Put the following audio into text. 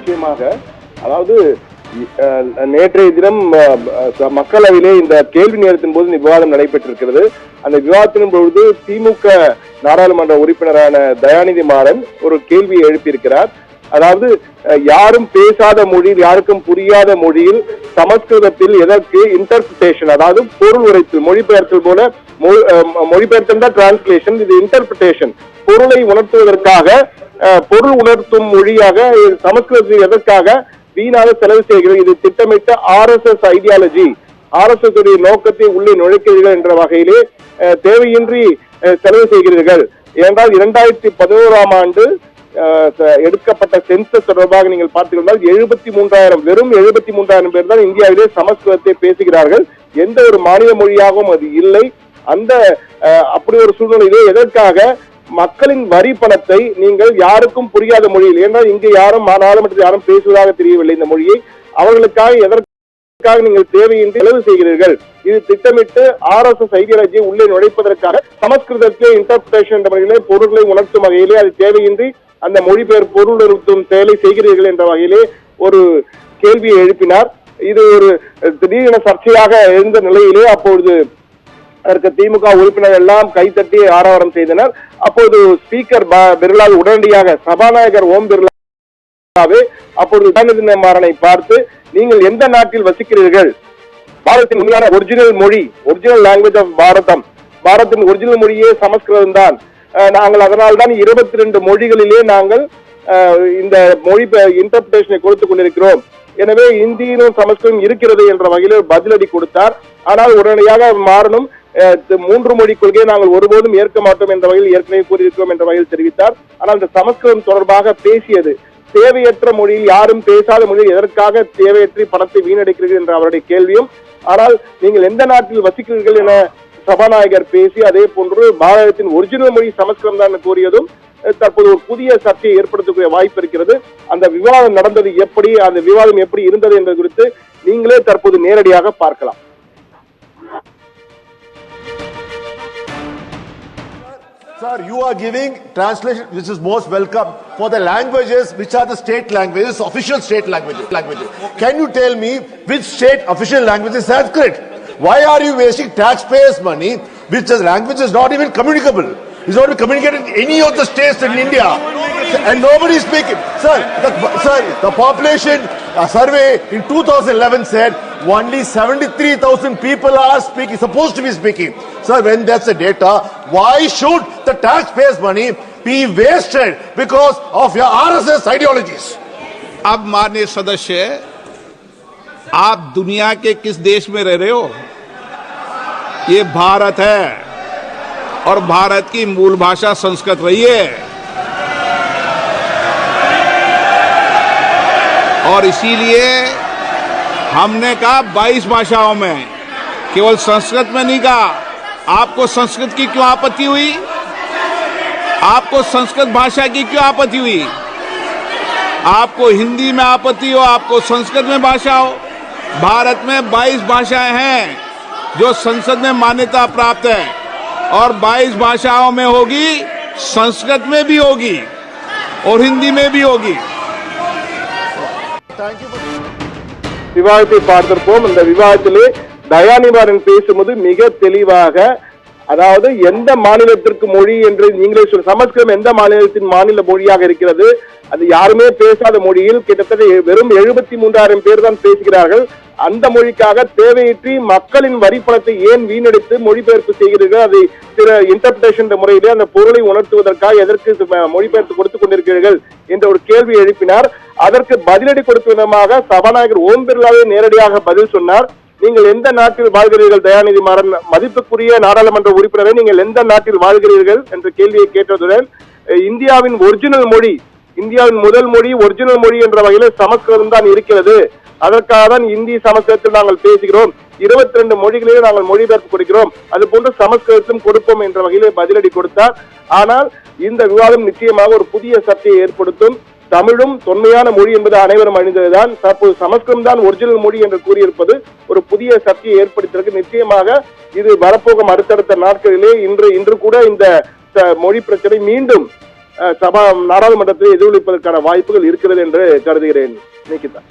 நிச்சயமாக. அதாவது நேற்றைய தினம் மக்களவையிலே இந்த கேள்வி நேரத்தின் போது விவாதம் நடைபெற்றிருக்கிறது. அந்த விவாதத்தின் பொழுது திமுக நாடாளுமன்ற உறுப்பினரான தயாநிதி மாறன் ஒரு கேள்வியை எழுப்பியிருக்கிறார். அதாவது யாரும் பேசாத மொழியில், யாருக்கும் புரியாத மொழியில் சமஸ்கிருதத்தில் எதற்கு இன்டர்பிரிட்டேஷன், அதாவது பொருள் உரைத்தல், மொழிபெயர்த்தல் போல, மொழிபெயர்த்தல் தான் டிரான்ஸ்லேஷன், இது இன்டர்பிரிட்டேஷன், பொருளை உணர்த்துவதற்காக, பொருள் உணர்த்தும் மொழியாக சமஸ்கிருதத்தில் எதற்காக வீணாக செலவு செய்கிறது? இது திட்டமிட்ட RSS ஐடியாலஜி, RSS உடைய நோக்கத்தை உள்ளே நுழைக்கிறீர்கள் என்ற வகையிலே தேவையின்றி செலவு செய்கிறீர்கள். ஏனென்றால் 2011ஆம் ஆண்டு எடுக்கப்பட்ட சென்சஸ் தொடர்பாக நீங்கள் பார்த்துக்கொண்டால் 73,000, வெறும் 73,000 பேர் தான் இந்தியாவிலே சமஸ்கிருதத்தை பேசுகிறார்கள். எந்த ஒரு மாநில மொழியாகவும் அது இல்லை. அந்த அப்படி ஒரு சூழ்நிலையிலே எதற்காக மக்களின் வரி பணத்தை நீங்கள் யாருக்கும் புரியாத மொழியில், ஏன்னா இங்கு யாரும் நாடாளுமன்றத்தில் யாரும் பேசுவதாக தெரியவில்லை இந்த மொழியை, அவர்களுக்காக எதற்காக நீங்கள் தேவையின்றி செலவு செய்கிறீர்கள்? இது திட்டமிட்டு RSS ஐடியாலஜியை உள்ளே நுழைப்பதற்காக சமஸ்கிருதத்திலே இன்டர்பிரேஷன் என்ற முறையிலே பொருள்களை உணர்த்தும் வகையிலே அது தேவையின்றி அந்த மொழிபெயர் பொருள் உணர்த்தும் செயலை செய்கிறீர்கள் என்ற வகையிலே ஒரு கேள்வியை எழுப்பினார். இது ஒரு திடீரென சர்ச்சையாக இருந்த நிலையிலே அப்பொழுது அதற்கு திமுக உறுப்பினர்கள் எல்லாம் கைத்தட்டி ஆரவாரம் செய்தனர். அப்போது ஸ்பீக்கர் பிர்லா உடனடியாக, சபாநாயகர் ஓம் பிர்லாவே அப்பொழுது தயாநிதி மாறனை பார்த்து, நீங்கள் எந்த நாட்டில் வசிக்கிறீர்கள்? பாரதத்தின் உண்மையான ஒரிஜினல் மொழி, ஒரிஜினல் லாங்குவேஜ் ஆஃப் பாரதம், பாரதத்தின் ஒரிஜினல் மொழியே சமஸ்கிருதம் தான். நாங்கள் அதனால்தான் 22 மொழிகளிலே நாங்கள் இந்த மொழி இன்டர்பிரேஷனை கொடுத்துக் கொண்டிருக்கிறோம். எனவே இந்தியிலும் சமஸ்கிருதம் இருக்கிறது என்ற வகையில் பதிலடி கொடுத்தார். ஆனால் உடனடியாக மாறனும் 3 மொழி கொள்கையை நாங்கள் ஒருபோதும் ஏற்க மாட்டோம் என்ற வகையில் ஏற்கனவே கூறியிருக்கிறோம் என்ற வகையில் தெரிவித்தார். ஆனால் இந்த சமஸ்கிருதம் தொடர்பாக பேசியது, தேவையற்ற மொழியில், யாரும் பேசாத மொழியில் எதற்காக தேவையற்ற பணத்தை வீணடிக்கிறீர்கள் என்ற அவருடைய கேள்வியும், ஆனால் நீங்கள் எந்த நாட்டில் வசிக்கிறீர்கள் என சபாநாயகர் பேசி, அதே போன்று பாரதத்தின் ஒரிஜினல் மொழி சமஸ்கிருதம் தான் கூறியதும் தற்போது ஒரு புதிய சர்ச்சையை ஏற்படுத்தக்கூடிய வாய்ப்பு இருக்கிறது. அந்த விவாதம் நடந்தது எப்படி, அந்த விவாதம் எப்படி இருந்தது என்பது குறித்து நீங்களே தற்போது நேரடியாக பார்க்கலாம். Sir, you are giving translation which is most welcome for the languages which are the state languages, official state languages. Can you tell me which state official language is Sanskrit? Why are you wasting taxpayers' money which the language is not even communicable? It's not communicated in any of the states in India, and nobody is speaking. Sir, the population survey in 2011 said only 73,000 people are speaking, supposed to be speaking. Sir, when that's the data, why should the taxpayers' money be wasted because of your RSS ideologies? अब माननीय सदस्य, आप दुनिया के किस देश में रह रहे हो? ये भारत है और भारत की मूल भाषा संस्कृत रही है, और इसीलिए हमने कहा 22 भाषाओं में, केवल संस्कृत में नहीं कहा। आपको संस्कृत की क्यों आपत्ति हुई? आपको संस्कृत भाषा की क्यों आपत्ति हुई? आपको हिंदी में आपत्ति हो, आपको संस्कृत में भाषा हो। भारत में 22 भाषाएं हैं जो संसद में मान्यता प्राप्त है, और 22 भाषाओं में होगी, संस्कृत में भी होगी और हिंदी में भी होगी. விவாதத்தை பார்த்திருப்போம். இந்த விவாதத்திலே தயாநிதி மாறன் பேசும்போது மிக தெளிவாக, அதாவது எந்த மாநிலத்திற்கு மொழி என்று நீங்களே சொல்ல, சமஸ்கிருதம் எந்த மாநிலத்தின் மாநில மொழியாக இருக்கிறது? அது யாருமே பேசாத மொழியில் கிட்டத்தட்ட வெறும் 73,000 பேர் தான் பேசுகிறார்கள். அந்த மொழிக்காக தேவையின்றி மக்களின் வரி பணத்தை ஏன் வீணடித்து மொழிபெயர்ப்பு செய்கிறீர்கள்? அதை சில இன்டர்பிரேஷன் முறையிலே அந்த பொருளை உணர்த்துவதற்காக எதற்கு மொழிபெயர்த்து கொடுத்துக் கொண்டிருக்கிறீர்கள் என்ற ஒரு கேள்வி எழுப்பினார். அதற்கு பதிலடி கொடுத்த விதமாக சபாநாயகர் ஓம் பிர்லாவே நேரடியாக பதில் சொன்னார். நீங்கள் எந்த நாட்டில் வாழ்கிறீர்கள் தயாநிதி மாறன், மதிப்புக்குரிய நாடாளுமன்ற உறுப்பினரை, நீங்கள் எந்த நாட்டில் வாழ்கிறீர்கள் என்ற கேள்வியை கேட்டதுடன் இந்தியாவின் ஒரிஜினல் மொழி, இந்தியாவின் முதல் மொழி, ஒரிஜினல் மொழி என்ற வகையில் சமஸ்கிருதம் தான் இருக்கிறது, அதற்காக தான் இந்தி சமஸ்கிருதத்தில் நாங்கள் பேசுகிறோம், 22 மொழிகளிலே நாங்கள் மொழிபெயர்ப்பு கொடுக்கிறோம், அது போன்று சமஸ்கிருதத்திலும் கொடுப்போம் என்ற வகையிலே பதிலடி கொடுத்தார். ஆனால் இந்த விவாதம் நிச்சயமாக ஒரு புதிய சர்ச்சையை ஏற்படுத்தும். தமிழும் தொன்மையான மொழி என்பது அனைவரும் அறிந்ததுதான். தற்போது சமஸ்கிருதம் தான் ஒரிஜினல் மொழி என்று கூறியிருப்பது ஒரு புதிய சர்ச்சையை ஏற்படுத்தியிருக்கு. நிச்சயமாக இது வரப்போகும் அடுத்தடுத்த நாட்களிலே இன்று கூட இந்த மொழி பிரச்சனை மீண்டும் நாடாளுமன்றத்தில் எதிரொலிப்பதற்கான வாய்ப்புகள் இருக்கிறது என்று கருதுகிறேன். நிகிதா.